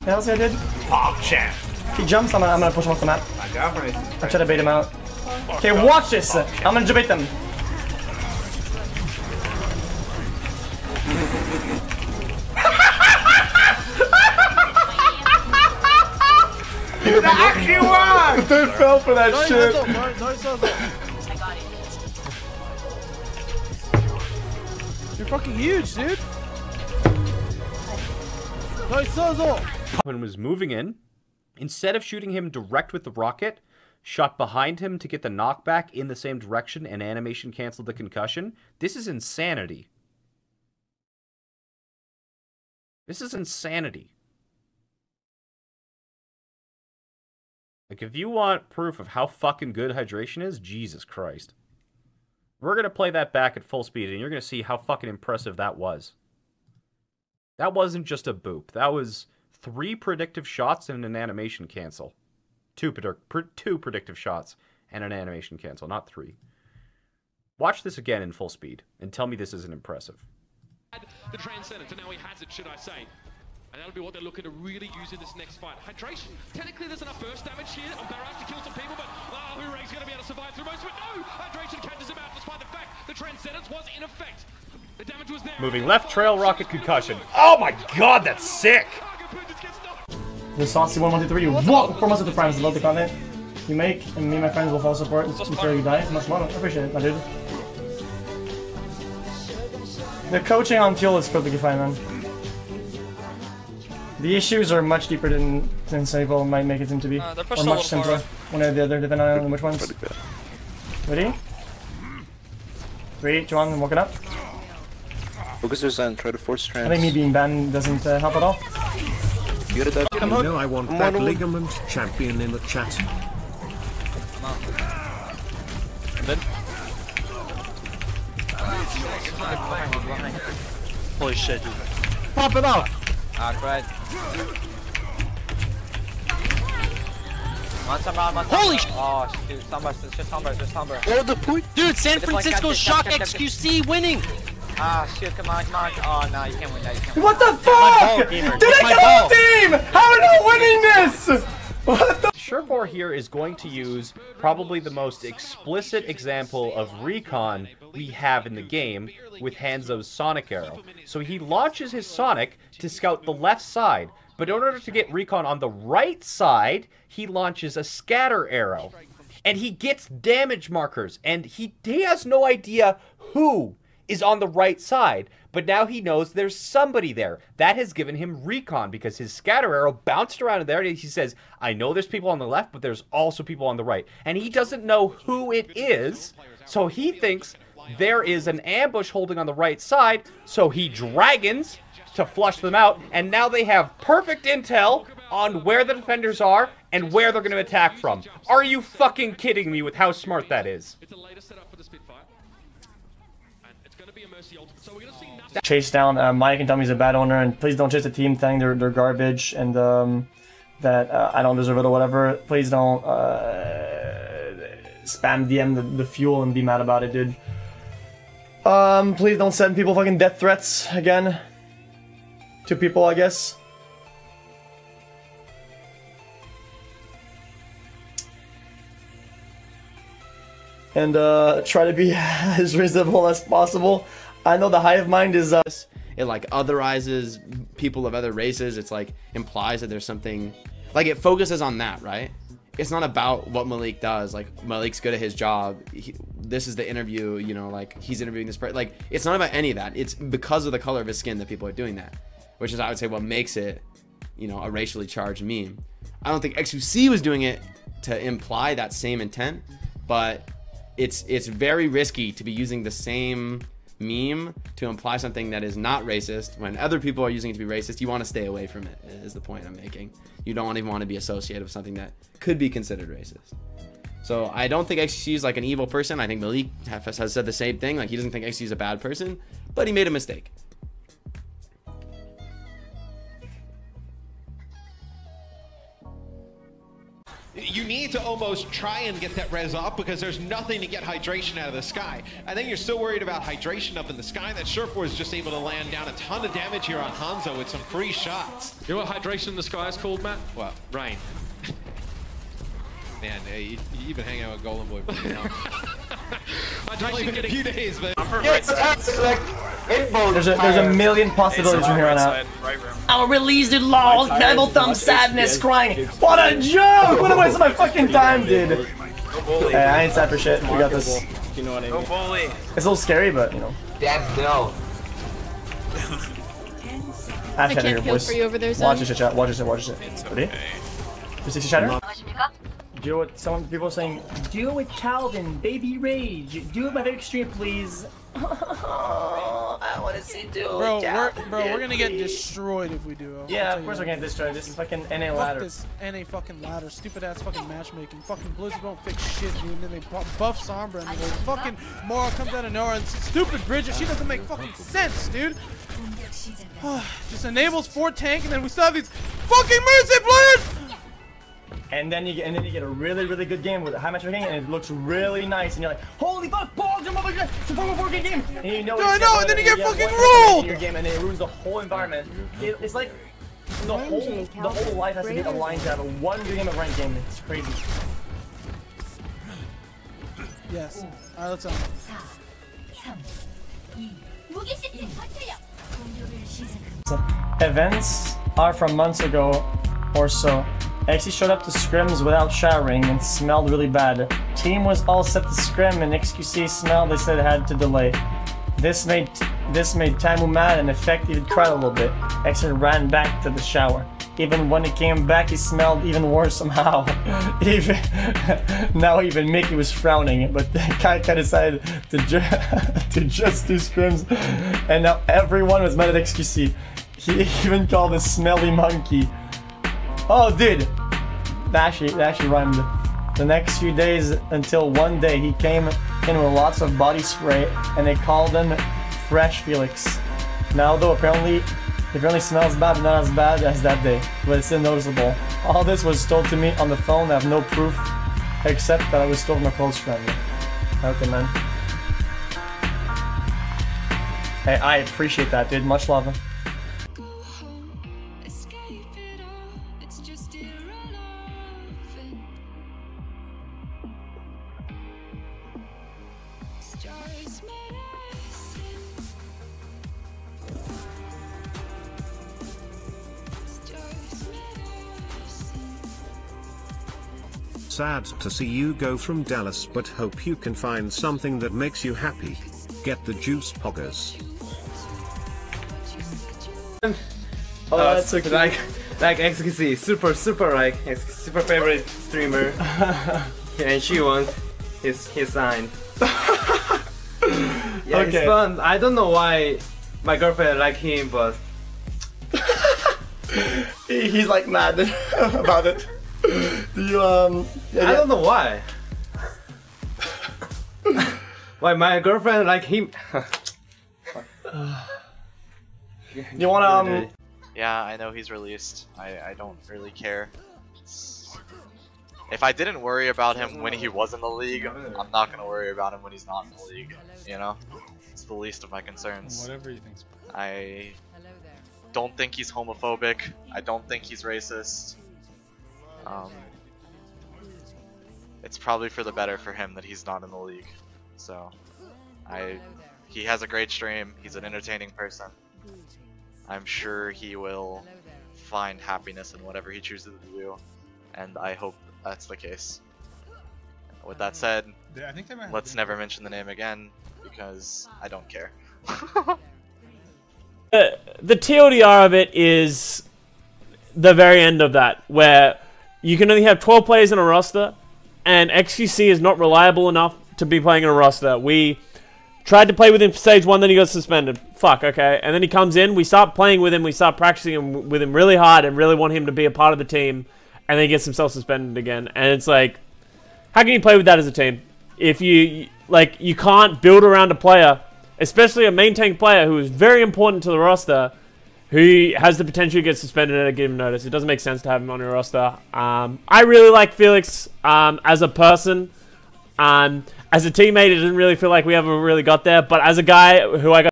Yeah, that's what I did. Pop champ. If he jumps, I'm gonna push him off the map. I got right. I try to bait him out. Okay, watch this. I'm gonna debate them. That actually worked! Dude fell for that shit. No, you're fucking huge, dude. When was moving in, instead of shooting him direct with the rocket, shot behind him to get the knockback in the same direction and animation canceled the concussion. This is insanity. This is insanity. Like, if you want proof of how fucking good hydration is, Jesus Christ. We're going to play that back at full speed, and you're going to see how fucking impressive that was. That wasn't just a boop. That was 3 predictive shots and an animation cancel. 2 predictive shots and an animation cancel, not 3. Watch this again in full speed, and tell me this isn't impressive. The transcendence, and now he has it, should I say. And that'll be what they're looking to really use in this next fight. Hydration, technically there's enough burst damage here on Barrage to kill some people, but Hoora's going to be able to survive through most of it. No! Hydration catches him out despite the fact the transcendence was in effect. The damage was there. Moving left, trail, rocket, concussion. Oh my god, that's sick! The saucy 1, 1, 2, 3. What? 4 months of the primes. Love the content you make, and me and my friends will follow support until you die. Much more. I appreciate it, my dude. The coaching on fuel is perfectly fine, man. The issues are much deeper than some people might make it seem to be. Or much simpler. One or the other, depending on which ones. Ready? 3, 2, 1, walk it up. Focus your Zen, try to force trans. I think me being banned doesn't help at all. You gotta dive. You know I want that ligament champion in the chat. Then. Holy shit, dude. Pop it off! Ah, great. Holy shit! Oh, dude, Sunburst, it's just Sunburst, just Sunburst. Oh, the point! Dude, San Francisco Shock XQC winning! Ah, shit, come on, come on. Oh, no, you can't win that, you can't win. What the fuck? Did I kill a team? How are they winning this? What the? Surefour here is going to use probably the most explicit example of recon we have in the game with Hanzo's Sonic Arrow. So he launches his Sonic to scout the left side, but in order to get recon on the right side, he launches a scatter arrow. And he gets damage markers, and he has no idea who is on the right side, but now he knows there's somebody there. That has given him recon because his scatter arrow bounced around in there and he says, I know there's people on the left, but there's also people on the right. And he doesn't know who it is, so he thinks there is an ambush holding on the right side, so he dragons to flush them out, and now they have perfect intel on where the defenders are and where they're going to attack from. Are you fucking kidding me with how smart that is? It's the latest setup for the Spitfire. Chase down. Mike can tell me he's a bad owner, and please don't chase the team saying they're garbage and that I don't deserve it or whatever. Please don't spam DM the fuel and be mad about it, dude. Please don't send people fucking death threats again to people, I guess. And try to be as reasonable as possible. I know the hive mind is it like otherizes people of other races. It's like implies that there's something, like it focuses on that, right? It's not about what Malik does. Like Malik's good at his job. This is the interview, you know, like he's interviewing this person. Like it's not about any of that. It's because of the color of his skin that people are doing that, which is, I would say, what makes it, you know, a racially charged meme. I don't think XQC was doing it to imply that same intent, but it's very risky to be using the same meme to imply something that is not racist when other people are using it to be racist. You want to stay away from it, is the point I'm making. You don't even want to be associated with something that could be considered racist. So I don't think XQC is like an evil person. I think Malik has said the same thing. Like he doesn't think XQC is a bad person, but he made a mistake. You need to almost try and get that res off because there's nothing to get hydration out of the sky. I think you're still worried about hydration up in the sky. That Surefours is just able to land down a ton of damage here on Hanzo with some free shots. You know what hydration in the sky is called, Matt? What? Rain. Man, hey, you've been hanging out with Golden Boy for a while. Hydration Been a few days, but There's a million possibilities from here on out. I'll release the law, devil thumb sadness crying. What a joke! What a waste of my fucking time, dude. Hey, I ain't sad for shit. We got this. You know what I mean? It's a little scary, but you know. Dad, no. I can't feel for you over there, son. Watch this shit, chat. Watch this shit. Watch this shit. Ready? 360 shatter. Do it. Some people are saying, do it with Calvin, baby rage. Do it by very extreme, please. I want to see Bro, we're gonna get destroyed if we do. Yeah, of course we're gonna destroy. This is fucking NA ladder. Fuck this NA fucking ladder. Stupid ass fucking matchmaking. Fucking Blizzard don't fix shit, dude. And then they buff Sombra and then fucking Mora comes out of nowhere and stupid Bridget. She doesn't make fucking sense, dude. Just enables 4 tank and then we still have these fucking Mercy players. And then you get a really good game with a high matchmaking, and it looks really nice. And you're like, holy fuck, balls, it's a 4-4 game. And you know, I know, and then you get fucking ruled. In your game, and it ruins the whole environment. It's like the whole life has to be aligned to have a 1 game of ranked game. It's crazy. Yes. All right, let's Events are from months ago or so. XC showed up to scrims without showering and smelled really bad. Team was all set to scrim and XQC smelled they said it had to delay. This made Tamu mad and effectively cried a little bit. XC ran back to the shower. Even when he came back, he smelled even worse somehow. Now even Mickey was frowning, but Kaika decided to just do scrims, and now everyone was mad at XQC. He even called a smelly monkey. Oh, dude, that actually rhymed. The next few days until one day he came in with lots of body spray, and they called him Fresh Felix. Now though, apparently smells bad, but not as bad as that day, but it's still noticeable. All this was told to me on the phone. I have no proof, except that I was told from a close friend. Okay, man. Hey, I appreciate that, dude. Much love. Sad to see you go from Dallas, but hope you can find something that makes you happy. Get the juice poggers. Oh, that's so cute. Like XQC, super super favorite streamer. And she wants his sign. Yeah, okay. It's fun. I don't know why my girlfriend like him, but he's like mad about it. Do you I don't know why. Why my girlfriend like him? You wanna Yeah, I know he's released. I don't really care. If I didn't worry about him when he was in the league, I'm not gonna worry about him when he's not in the league. You know, it's the least of my concerns. Whatever you think's. I don't think he's homophobic. I don't think he's racist. It's probably for the better for him that he's not in the league. So, he has a great stream. He's an entertaining person. I'm sure he will find happiness in whatever he chooses to do, and I hope that's the case. With that said, let's never mention the name again, because I don't care. The TLDR of it is the very end of that, where you can only have 12 players in a roster, and XQC is not reliable enough to be playing in a roster. We tried to play with him for stage 1, then he got suspended. Fuck, okay. And then he comes in, we start playing with him, we start practicing with him really hard and really want him to be a part of the team, and then he gets himself suspended again. And it's like, how can you play with that as a team? If you can't build around a player, especially a main tank player who is very important to the roster, who has the potential to get suspended at a given notice. It doesn't make sense to have him on your roster. I really like Felix as a person. As a teammate, it didn't really feel like we ever really got there. But as a guy who I got